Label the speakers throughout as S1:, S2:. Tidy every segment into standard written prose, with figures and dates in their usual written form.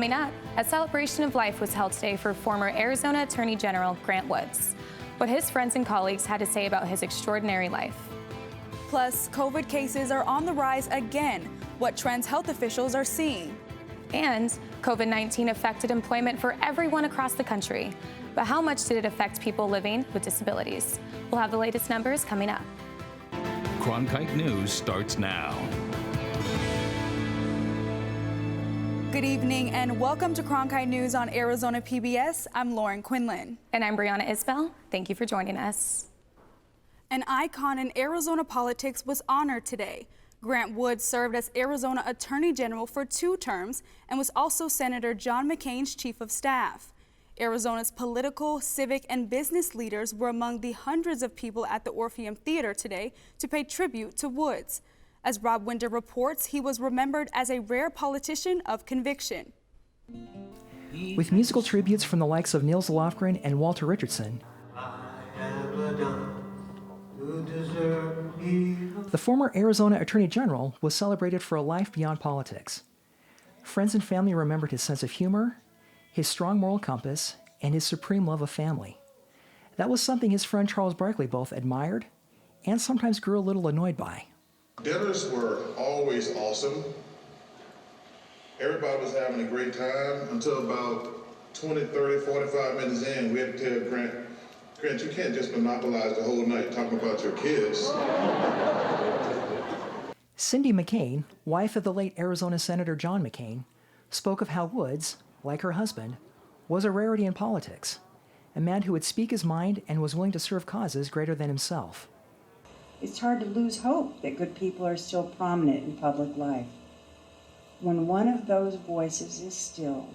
S1: Coming up, a celebration of life was held today for former Arizona Attorney General Grant Woods. What his friends and colleagues had to say about his extraordinary life.
S2: Plus, COVID cases are on the rise again. What trends health officials are seeing. And COVID-19 affected employment for everyone across the country. But how much did it affect people living with disabilities? We'll have the latest numbers coming up.
S3: Cronkite News starts now.
S2: Good evening and welcome to Cronkite News on Arizona PBS. I'm Lauren Quinlan.
S1: And I'm Brianna Isbell. Thank you for joining us.
S2: An icon in Arizona politics was honored today. Grant Woods served as Arizona Attorney General for 2 terms and was also Senator John McCain's chief of staff. Arizona's political, civic, and business leaders were among the hundreds of people at the Orpheum Theater today to pay tribute to Woods. As Rob Winder reports, he was remembered as a rare politician of conviction.
S4: With musical tributes from the likes of Nils Lofgren and Walter Richardson, the former Arizona Attorney General was celebrated for a life beyond politics. Friends and family remembered his sense of humor, his strong moral compass, and his supreme love of family. That was something his friend Charles Barkley both admired and sometimes grew a little annoyed by.
S5: Dinners were always awesome. Everybody was having a great time until about 20, 30, 45 minutes in. We had to tell Grant, you can't just monopolize the whole night talking about your kids.
S4: Cindy McCain, wife of the late Arizona Senator John McCain, spoke of how Woods, like her husband, was a rarity in politics, a man who would speak his mind and was willing to serve causes greater than himself.
S6: It's hard to lose hope that good people are still prominent in public life. When one of those voices is stilled,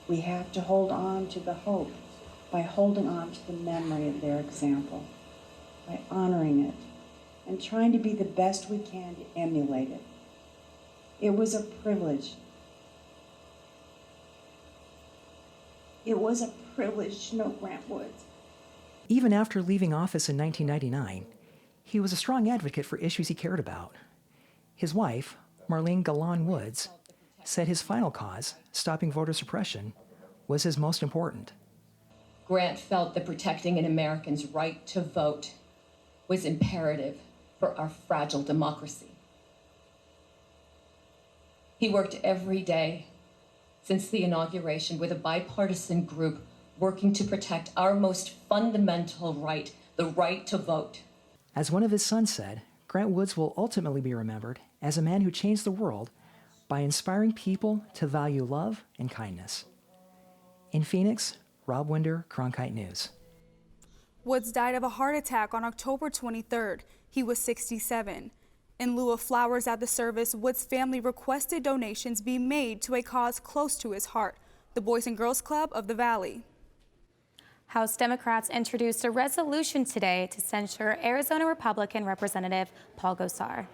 S6: we have to hold on to the hope by holding on to the memory of their example, by honoring it, and trying to be the best we can to emulate it. It was a privilege. It was a privilege to know Grant Woods.
S4: Even after leaving office in 1999, he was a strong advocate for issues he cared about. His wife, Marlene Galan Woods, said his final cause, stopping voter suppression, was his most important.
S7: Grant felt that protecting an American's right to vote was imperative for our fragile democracy. He worked every day since the inauguration with a bipartisan group working to protect our most fundamental right, the right to vote.
S4: As one of his sons said, Grant Woods will ultimately be remembered as a man who changed the world by inspiring people to value love and kindness. In Phoenix, Rob Winder, Cronkite News.
S2: Woods died of a heart attack on October 23rd. He was 67. In lieu of flowers at the service, Woods' family requested donations be made to a cause close to his heart, the Boys and Girls Club of the Valley.
S1: House Democrats introduced a resolution today to censure Arizona Republican Representative Paul Gosar.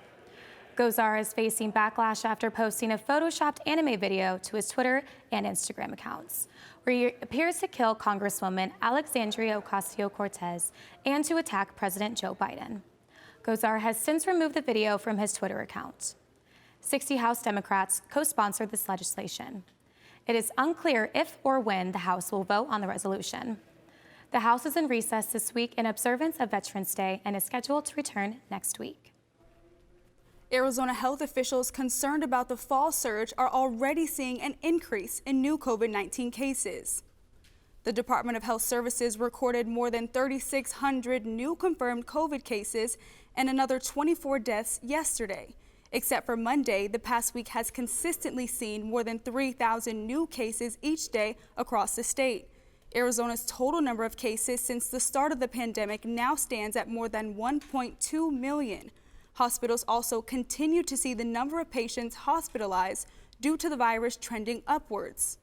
S1: Gosar is facing backlash after posting a photoshopped anime video to his Twitter and Instagram accounts, where he appears to kill Congresswoman Alexandria Ocasio-Cortez and to attack President Joe Biden. Gosar has since removed the video from his Twitter account. 60 House Democrats co-sponsored this legislation. It is unclear if or when the House will vote on the resolution. The House is in recess this week in observance of Veterans Day and is scheduled to return next week.
S2: Arizona health officials concerned about the fall surge are already seeing an increase in new COVID-19 cases. The Department of Health Services recorded more than 3,600 new confirmed COVID cases and another 24 deaths yesterday. Except for Monday, the past week has consistently seen more than 3,000 new cases each day across the state. Arizona's total number of cases since the start of the pandemic now stands at more than 1.2 million. Hospitals also continue to see the number of patients hospitalized due to the virus trending upwards.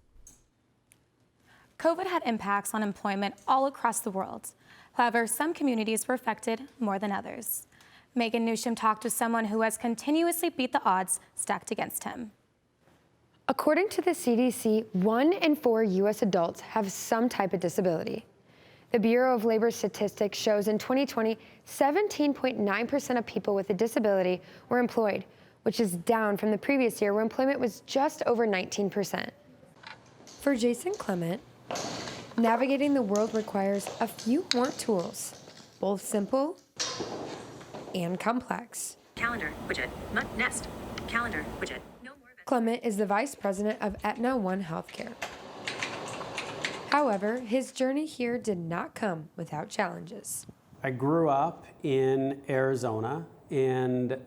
S1: COVID had impacts on employment all across the world. However, some communities were affected more than others. Megan Newsham talked to someone who has continuously beat the odds stacked against him.
S8: According to the CDC, 1 in 4 U.S. adults have some type of disability. The Bureau of Labor Statistics shows in 2020, 17.9% of people with a disability were employed, which is down from the previous year where employment was just over 19%. For Jason Clement, navigating the world requires a few more tools, both simple and complex.
S9: Calendar widget. Nest. Calendar widget. No more.
S8: Clement is the vice president of Aetna One Healthcare. However, his journey here did not come without challenges.
S10: I grew up in Arizona, and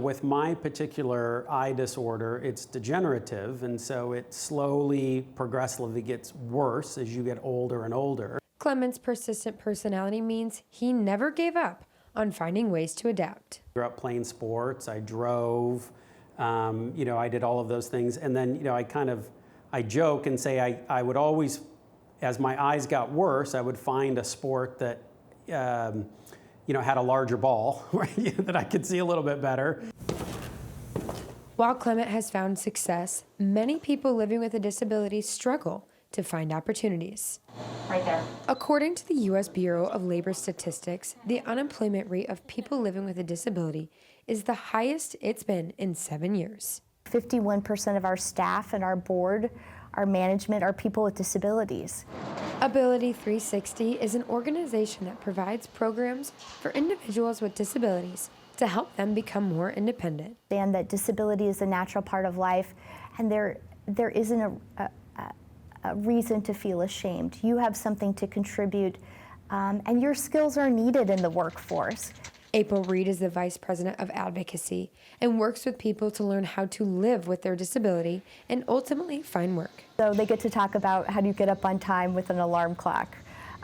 S10: with my particular eye disorder, it's degenerative, and so it slowly, progressively gets worse as you get older and older.
S8: Clement's persistent personality means he never gave up on finding ways to adapt.
S10: I grew up playing sports, I drove, I did all of those things, and then, I joke and say I would always, as my eyes got worse, I would find a sport that, had a larger ball, right, that I could see a little bit better.
S8: While Clement has found success, many people living with a disability struggle to find opportunities.
S9: Right there.
S8: According to the U.S. Bureau of Labor Statistics, the unemployment rate of people living with a disability is the highest it's been in 7 years.
S11: 51% of our staff and our board, our management, are people with disabilities.
S8: Ability 360 is an organization that provides programs for individuals with disabilities to help them become more independent.
S11: And that disability is a natural part of life, and there isn't a reason to feel ashamed. You have something to contribute, and your skills are needed in the workforce.
S8: April Reed is the Vice President of Advocacy and works with people to learn how to live with their disability and ultimately find work.
S11: So they get to talk about how do you get up on time with an alarm clock,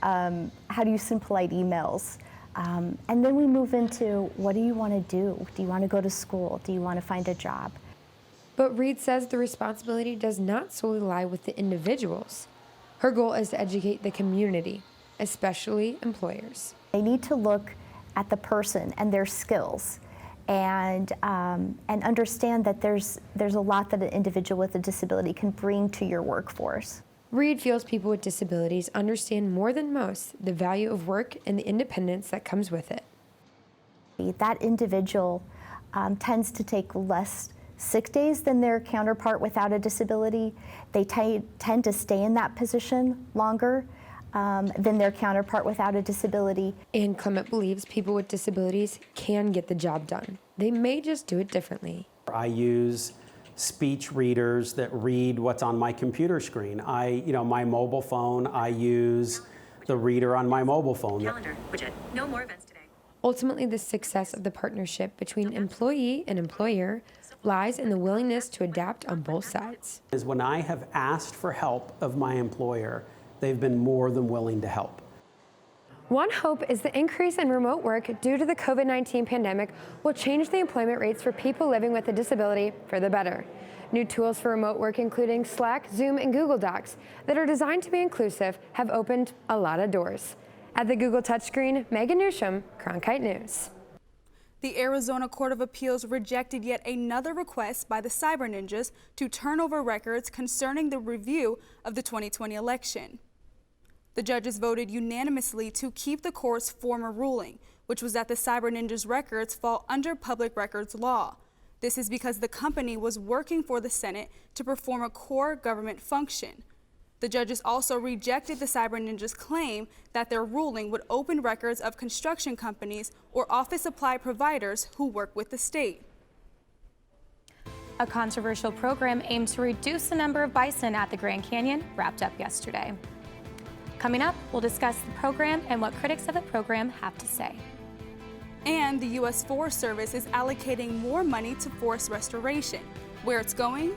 S11: how do you send polite emails, and then we move into what do you want to do? Do you want to go to school? Do you want to find a job?
S8: But Reed says the responsibility does not solely lie with the individuals. Her goal is to educate the community, especially employers.
S11: They need to look at the person and their skills, and understand that there's a lot that an individual with a disability can bring to your workforce.
S8: Reed feels people with disabilities understand more than most the value of work and the independence that comes with it.
S11: That individual tends to take less sick days than their counterpart without a disability. They tend to stay in that position longer than their counterpart without a disability.
S8: And Clement believes people with disabilities can get the job done. They may just do it differently.
S10: I use speech readers that read what's on my computer screen. My mobile phone, I use the reader on my mobile phone.
S9: Calendar widget. No more events today.
S8: Ultimately, the success of the partnership between employee and employer lies in the willingness to adapt on both sides.
S10: Is when I have asked for help of my employer, they've been more than willing to help.
S8: One hope is the increase in remote work due to the COVID-19 pandemic will change the employment rates for people living with a disability for the better. New tools for remote work, including Slack, Zoom, and Google Docs, that are designed to be inclusive, have opened a lot of doors. At the Google touchscreen, Megan Newsham, Cronkite News.
S2: The Arizona Court of Appeals rejected yet another request by the Cyber Ninjas to turn over records concerning the review of the 2020 election. The judges voted unanimously to keep the court's former ruling, which was that the Cyber Ninjas records fall under public records law. This is because the company was working for the Senate to perform a core government function. The judges also rejected the Cyber Ninjas' claim that their ruling would open records of construction companies or office supply providers who work with the state.
S1: A controversial program aimed to reduce the number of bison at the Grand Canyon wrapped up yesterday. Coming up, we'll discuss the program and what critics of the program have to say.
S2: And the U.S. Forest Service is allocating more money to forest restoration. Where it's going?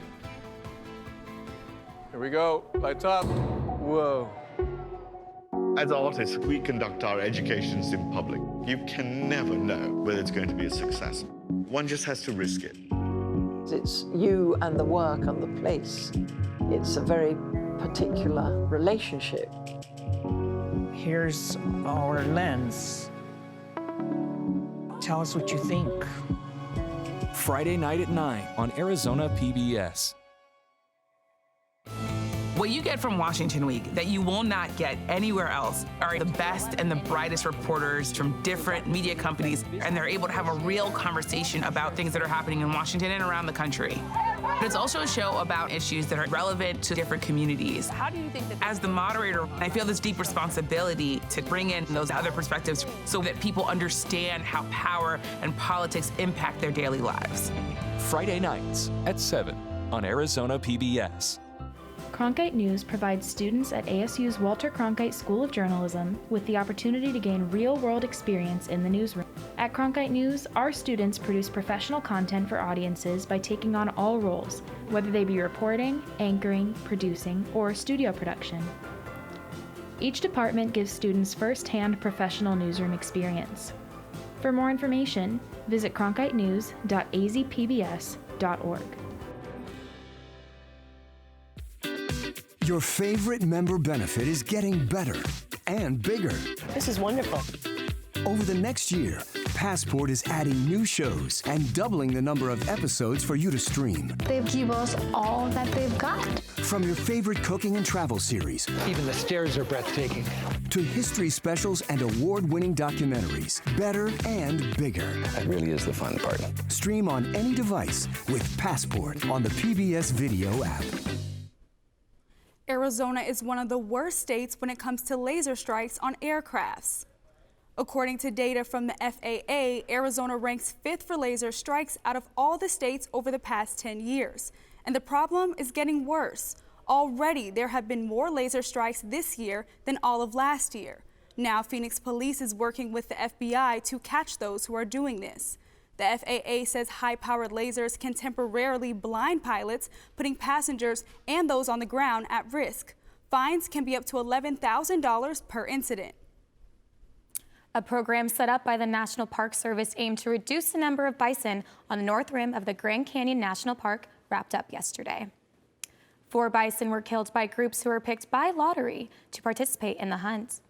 S12: Here we go, lights up. Whoa.
S13: As artists, we conduct our educations in public. You can never know whether it's going to be a success. One just has to risk it.
S14: It's you and the work and the place. It's a very particular relationship.
S15: Here's our lens. Tell us what you think.
S3: Friday night at 9 on Arizona PBS.
S16: What you get from Washington Week that you will not get anywhere else are the best and the brightest reporters from different media companies, and they're able to have a real conversation about things that are happening in Washington and around the country. But it's also a show about issues that are relevant to different communities.
S17: How do you think that...
S16: As the moderator, I feel this deep responsibility to bring in those other perspectives so that people understand how power and politics impact their daily lives.
S3: Friday nights at 7 on Arizona PBS.
S18: Cronkite News provides students at ASU's Walter Cronkite School of Journalism with the opportunity to gain real-world experience in the newsroom. At Cronkite News, our students produce professional content for audiences by taking on all roles, whether they be reporting, anchoring, producing, or studio production. Each department gives students first-hand professional newsroom experience. For more information, visit cronkitenews.azpbs.org.
S19: Your favorite member benefit is getting better and bigger.
S14: This is wonderful.
S19: Over the next year, Passport is adding new shows and doubling the number of episodes for you to stream.
S20: They give us all that they've got.
S19: From your favorite cooking and travel series.
S15: Even the stairs are breathtaking.
S19: To history specials and award-winning documentaries. Better and bigger.
S21: That really is the fun part.
S19: Stream on any device with Passport on the PBS Video app.
S2: Arizona is one of the worst states when it comes to laser strikes on aircrafts. According to data from the FAA, Arizona ranks 5th for laser strikes out of all the states over the past 10 years. And the problem is getting worse. Already, there have been more laser strikes this year than all of last year. Now, Phoenix Police is working with the FBI to catch those who are doing this. The FAA says high-powered lasers can temporarily blind pilots, putting passengers and those on the ground at risk. Fines can be up to $11,000 per incident.
S1: A program set up by the National Park Service aimed to reduce the number of bison on the north rim of the Grand Canyon National Park wrapped up yesterday. 4 bison were killed by groups who were picked by lottery to participate in the hunt.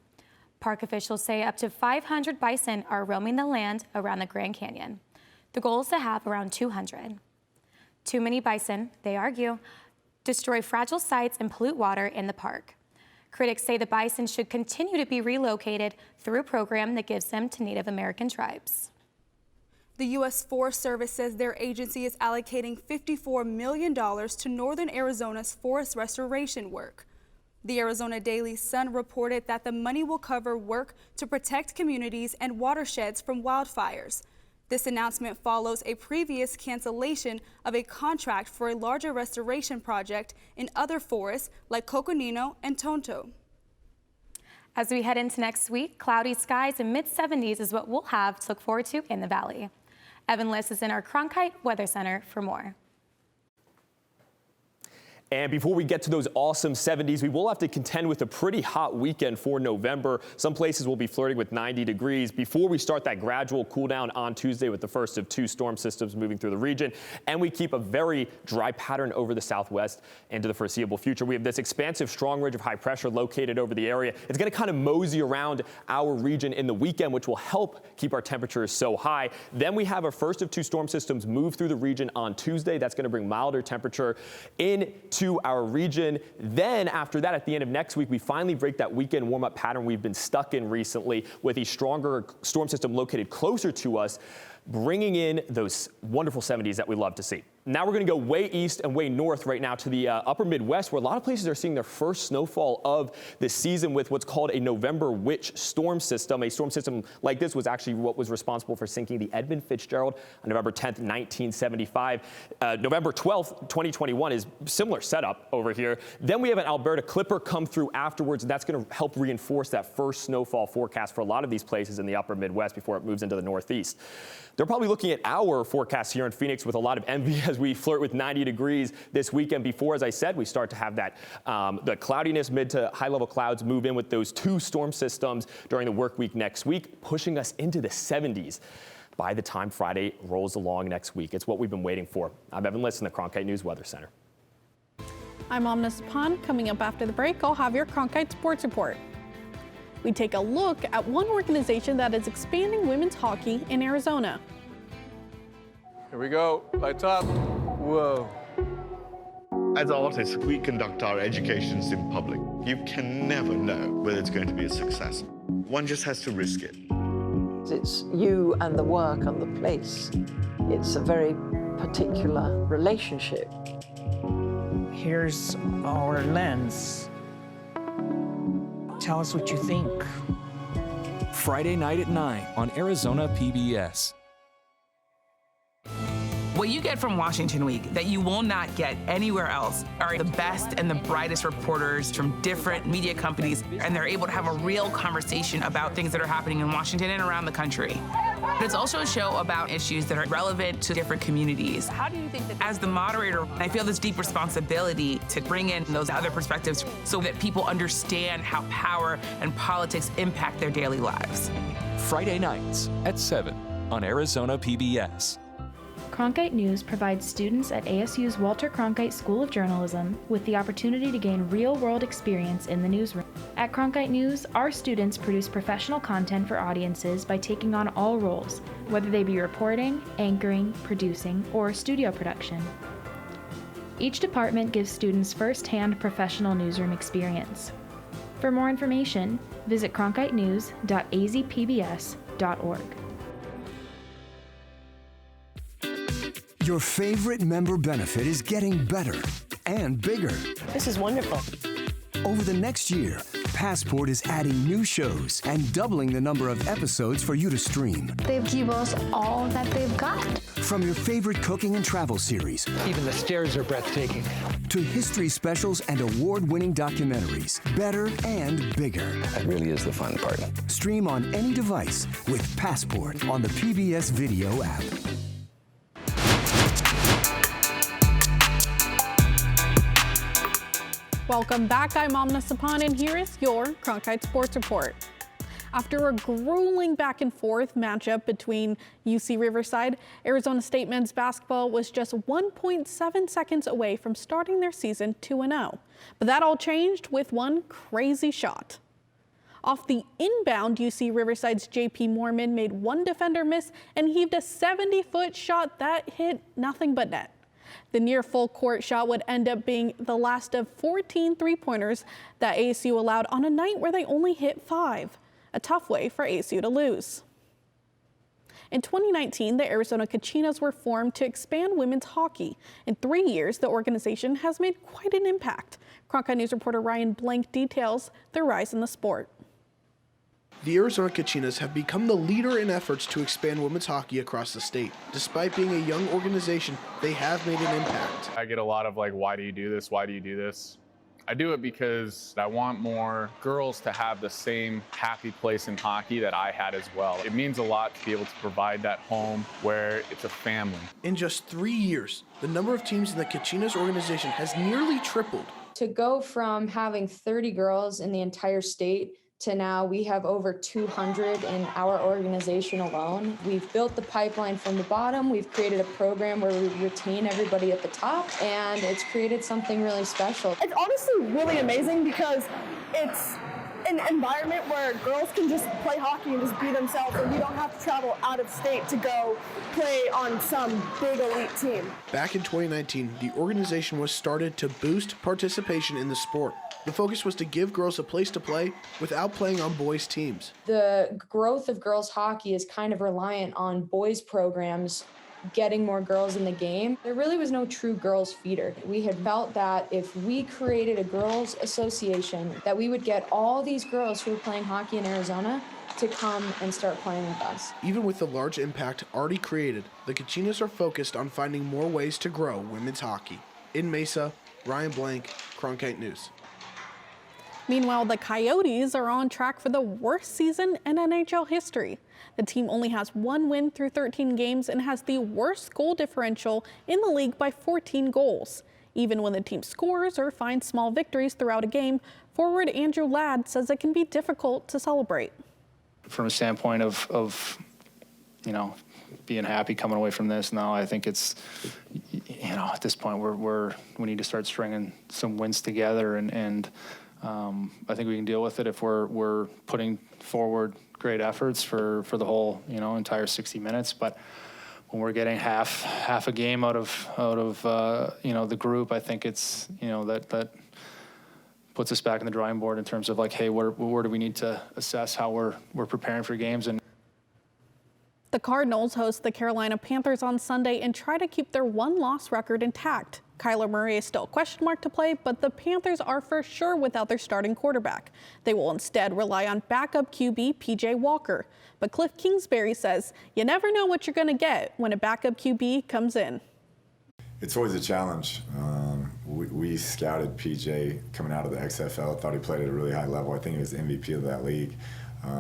S1: Park officials say up to 500 bison are roaming the land around the Grand Canyon. The goal is to have around 200. Too many bison, they argue, destroy fragile sites and pollute water in the park. Critics say the bison should continue to be relocated through a program that gives them to Native American tribes.
S2: The U.S. Forest Service says their agency is allocating $54 million to northern Arizona's forest restoration work. The Arizona Daily Sun reported that the money will cover work to protect communities and watersheds from wildfires. This announcement follows a previous cancellation of a contract for a larger restoration project in other forests like Coconino and Tonto.
S1: As we head into next week, cloudy skies and mid-70s is what we'll have to look forward to in the valley. Evan Liss is in our Cronkite Weather Center for more.
S22: And before we get to those awesome 70s, we will have to contend with a pretty hot weekend for November. Some places will be flirting with 90 degrees before we start that gradual cool down on Tuesday with the first of 2 storm systems moving through the region. And we keep a very dry pattern over the southwest into the foreseeable future. We have this expansive strong ridge of high pressure located over the area. It's going to kind of mosey around our region in the weekend, which will help keep our temperatures so high. Then we have a first of 2 storm systems move through the region on Tuesday. That's going to bring milder temperature into our region. Then after that, at the end of next week, we finally break that weekend warm-up pattern we've been stuck in recently with a stronger storm system located closer to us, bringing in those wonderful 70s that we love to see. Now we're going to go way east and way north right now to the upper Midwest, where a lot of places are seeing their first snowfall of the season with what's called a November Witch storm system. A storm system like this was actually what was responsible for sinking the Edmund Fitzgerald on November 10th, 1975. November 12th, 2021 is similar setup over here. Then we have an Alberta Clipper come through afterwards, and that's going to help reinforce that first snowfall forecast for a lot of these places in the upper Midwest before it moves into the Northeast. They're probably looking at our forecast here in Phoenix with a lot of envy as we flirt with 90 degrees this weekend before, as I said, we start to have that the cloudiness, mid to high level clouds move in with those 2 storm systems during the work week next week, pushing us into the 70s by the time Friday rolls along next week. It's what we've been waiting for. I'm Evan Liss in the Cronkite News Weather Center.
S23: I'm Amna Sapan. Coming up after the break, I'll have your Cronkite Sports Report. We take a look at one organization that is expanding women's hockey in Arizona.
S12: Here we go. Lights up. Whoa.
S13: As artists, we conduct our educations in public. You can never know whether it's going to be a success. One just has to risk it.
S14: It's you and the work and the place. It's a very particular relationship.
S5: Here's our lens. Tell us what you think.
S3: Friday night at 9 on Arizona PBS.
S16: What you get from Washington Week that you will not get anywhere else are the best and the brightest reporters from different media companies, and they're able to have a real conversation about things that are happening in Washington and around the country. But it's also a show about issues that are relevant to different communities. How do you think that, as the moderator, I feel this deep responsibility to bring in those other perspectives so that people understand how power and politics impact their daily lives.
S3: Friday nights at 7 on Arizona PBS.
S18: Cronkite News provides students at ASU's Walter Cronkite School of Journalism with the opportunity to gain real-world experience in the newsroom. At Cronkite News, our students produce professional content for audiences by taking on all roles, whether they be reporting, anchoring, producing, or studio production. Each department gives students first-hand professional newsroom experience. For more information, visit cronkitenews.azpbs.org.
S19: Your favorite member benefit is getting better and bigger.
S17: This is wonderful.
S19: Over the next year, Passport is adding new shows and doubling the number of episodes for you to stream.
S20: They give us all that they've got.
S19: From your favorite cooking and travel series.
S15: Even the stairs are breathtaking.
S19: To history specials and award-winning documentaries. Better and bigger.
S21: That really is the fun part.
S19: Stream on any device with Passport on the PBS Video app.
S23: Welcome back, I'm Amna Sapan, and here is your Cronkite Sports Report. After a grueling back and forth matchup between UC Riverside, Arizona State men's basketball was just 1.7 seconds away from starting their season 2-0. But that all changed with one crazy shot. Off the inbound, UC Riverside's JP Mormon made one defender miss and heaved a 70-foot shot that hit nothing but net. The near full court shot would end up being the last of 14 three-pointers that ASU allowed on a night where they only hit 5. A tough way for ASU to lose. In 2019, the Arizona Kachinas were formed to expand women's hockey. In 3 years, the organization has made quite an impact. Cronkite News reporter Ryan Blank details their rise in the sport.
S24: The Arizona Kachinas have become the leader in efforts to expand women's hockey across the state. Despite being a young organization, they have made an impact.
S25: I get a lot of why do you do this? Why do you do this? I do it because I want more girls to have the same happy place in hockey that I had as well. It means a lot to be able to provide that home where it's a family.
S24: In just 3 years, the number of teams in the Kachinas organization has nearly tripled.
S26: To go from having 30 girls in the entire state to now we have over 200 in our organization alone. We've built the pipeline from the bottom. We've created a program where we retain everybody at the top, and it's created something really special.
S27: It's honestly really amazing because it's an environment where girls can just play hockey and just be themselves, and you don't have to travel out of state to go play on some big elite team.
S24: Back in 2019, the organization was started to boost participation in the sport. The focus was to give girls a place to play without playing on boys' teams.
S26: The growth of girls hockey is kind of reliant on boys programs getting more girls in the game. There really was no true girls feeder. We had felt that if we created a girls association, that we would get all these girls who were playing hockey in Arizona to come and start playing with us.
S24: Even with the large impact already created, the Kachinas are focused on finding more ways to grow women's hockey. In Mesa, Ryan Blank, Cronkite News.
S23: Meanwhile, the Coyotes are on track for the worst season in NHL history. The team only has 1 win through 13 games and has the worst goal differential in the league by 14 goals. Even when the team scores or finds small victories throughout a game, forward Andrew Ladd says it can be difficult to celebrate.
S28: From a standpoint of being happy coming away from this, now I think it's, at this point we need to start stringing some wins together and I think we can deal with it if we're putting forward great efforts for the whole entire 60 minutes. But when we're getting half a game out of the group, I think it's that puts us back in the drawing board in terms of hey, where do we need to assess how we're preparing for games. And
S23: The The Cardinals host the Carolina Panthers on Sunday and try to keep their one-loss record intact. Kyler Murray is still a question mark to play, but the Panthers are for sure without their starting quarterback. They will instead rely on backup QB P.J. Walker. But Cliff Kingsbury says you never know what you're going to get when a backup QB comes in.
S4: It's always a challenge. We scouted PJ coming out of the XFL, thought he played at a really high level. I think he was the MVP of that league.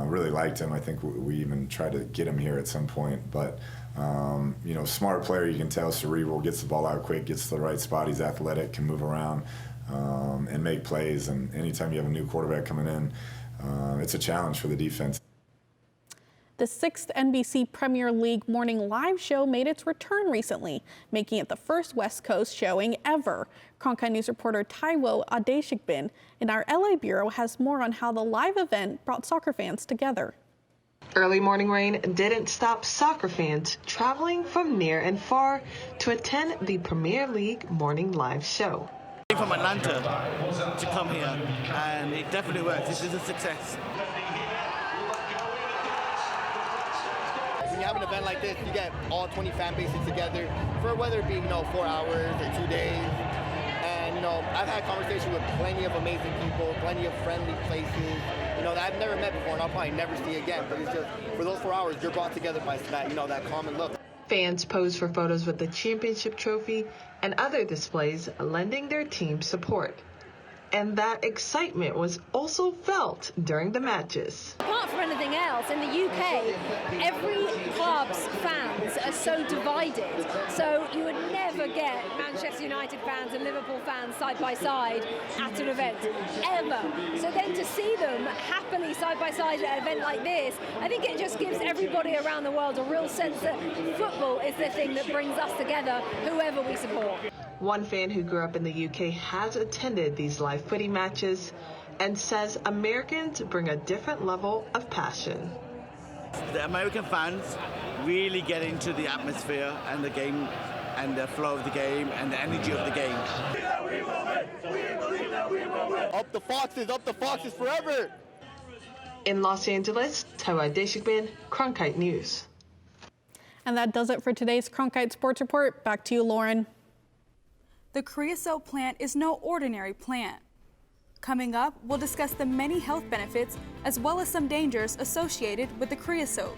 S4: Really liked him. I think we even tried to get him here at some point. But, you know, smart player, you can tell, cerebral, gets the ball out quick, gets to the right spot. He's athletic, can move around and make plays. And anytime you have a new quarterback coming in, it's a challenge for the defense.
S23: The 6th NBC Premier League morning live show made its return recently, making it the first West Coast showing ever. Cronkite News reporter Taiwo Adeshikbin in our LA bureau has more on how the live event brought soccer fans together.
S6: Early morning rain didn't stop soccer fans traveling from near and far to attend the Premier League morning live show.
S7: From Atlanta to come here, and it definitely works. This is a success.
S9: When you have an event like this, you get all 20 fan bases together for whether it be, 4 hours or 2 days. And, I've had conversations with plenty of amazing people, plenty of friendly places, that I've never met before and I'll probably never see again. But it's just, for those 4 hours, you're brought together by that, that common look.
S6: Fans posed for photos with the championship trophy and other displays lending their team support. And that excitement was also felt during the matches.
S10: Apart from anything else, in the UK, every club's fans are so divided. So you would never get Manchester United fans and Liverpool fans side by side at an event, ever. So then to see them happily side by side at an event like this, I think it just gives everybody around the world a real sense that football is the thing that brings us together, whoever we support.
S6: One fan who grew up in the UK has attended these live footy matches and says Americans bring a different level of passion.
S7: The American fans really get into the atmosphere and the game and the flow of the game and the energy of the game.
S9: Up the Foxes forever!
S6: In Los Angeles, Taiwo Adeshikbin, Cronkite News.
S23: And that does it for today's Cronkite Sports Report. Back to you, Lauren.
S2: The creosote plant is no ordinary plant. Coming up, we'll discuss the many health benefits as well as some dangers associated with the creosote.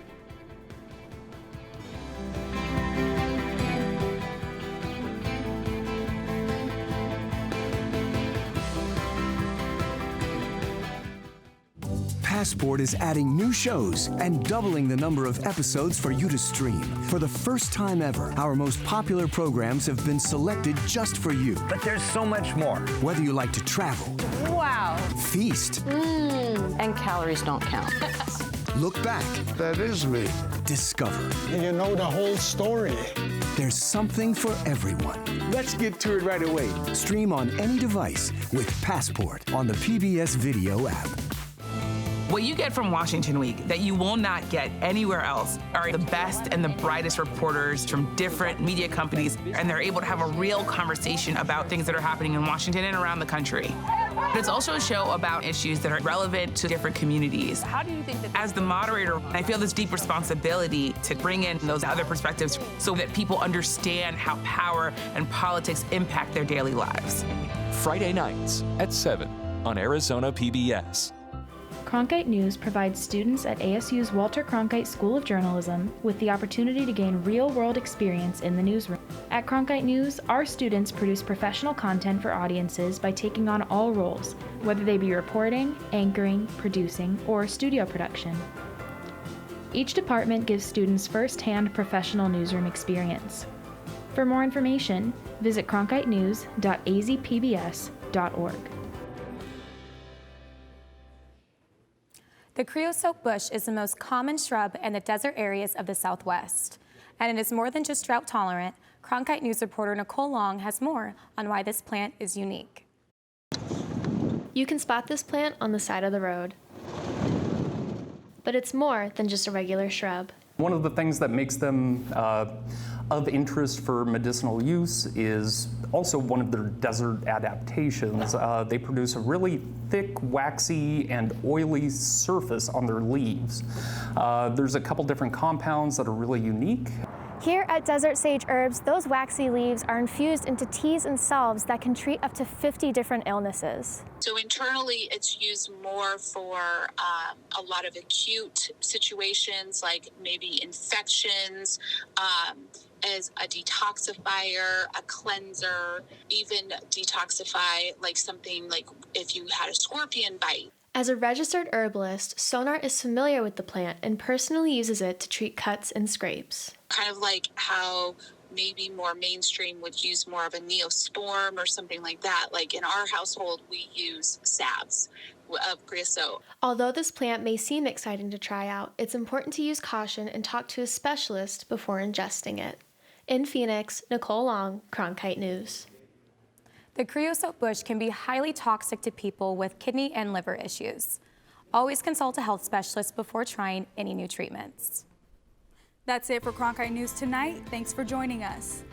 S19: Passport is adding new shows and doubling the number of episodes for you to stream. For the first time ever, our most popular programs have been selected just for you.
S5: But there's so much more.
S19: Whether you like to travel,
S10: Wow.
S19: feast,
S26: And calories don't count.
S19: look back,
S15: That is me.
S19: discover.
S15: And you know the whole story.
S19: There's something for everyone.
S15: Let's get to it right away.
S19: Stream on any device with Passport on the PBS Video app.
S16: What you get from Washington Week that you will not get anywhere else are the best and the brightest reporters from different media companies, and they're able to have a real conversation about things that are happening in Washington and around the country. But it's also a show about issues that are relevant to different communities.
S10: How do you think that...
S16: As the moderator, I feel this deep responsibility to bring in those other perspectives so that people understand how power and politics impact their daily lives.
S3: Friday nights at 7 on Arizona PBS.
S18: Cronkite News provides students at ASU's Walter Cronkite School of Journalism with the opportunity to gain real-world experience in the newsroom. At Cronkite News, our students produce professional content for audiences by taking on all roles, whether they be reporting, anchoring, producing, or studio production. Each department gives students first-hand professional newsroom experience. For more information, visit cronkitenews.azpbs.org.
S1: The creosote bush is the most common shrub in the desert areas of the Southwest. And it is more than just drought tolerant. Cronkite News reporter Nicole Long has more on why this plant is unique.
S11: You can spot this plant on the side of the road. But it's more than just a regular shrub.
S17: One of the things that makes them
S8: Of interest for medicinal use is also one of their desert adaptations. They produce a really thick, waxy, and oily surface on their leaves. There's a couple different compounds that are really unique.
S12: Here at Desert Sage Herbs, those waxy leaves are infused into teas and salves that can treat up to 50 different illnesses.
S13: So internally, it's used more for a lot of acute situations, like maybe infections, as a detoxifier, a cleanser, even detoxify like something like if you had a scorpion bite.
S11: As a registered herbalist, Sonar is familiar with the plant and personally uses it to treat cuts and scrapes.
S13: Kind of like how maybe more mainstream would use more of a neosporin or something like that. Like in our household, we use salves of creosote.
S11: Although this plant may seem exciting to try out, it's important to use caution and talk to a specialist before ingesting it. In Phoenix, Nicole Long, Cronkite News.
S1: The creosote bush can be highly toxic to people with kidney and liver issues. Always consult a health specialist before trying any new treatments.
S2: That's it for Cronkite News tonight. Thanks for joining us.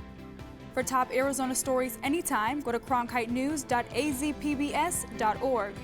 S2: For top Arizona stories anytime, go to cronkitenews.azpbs.org.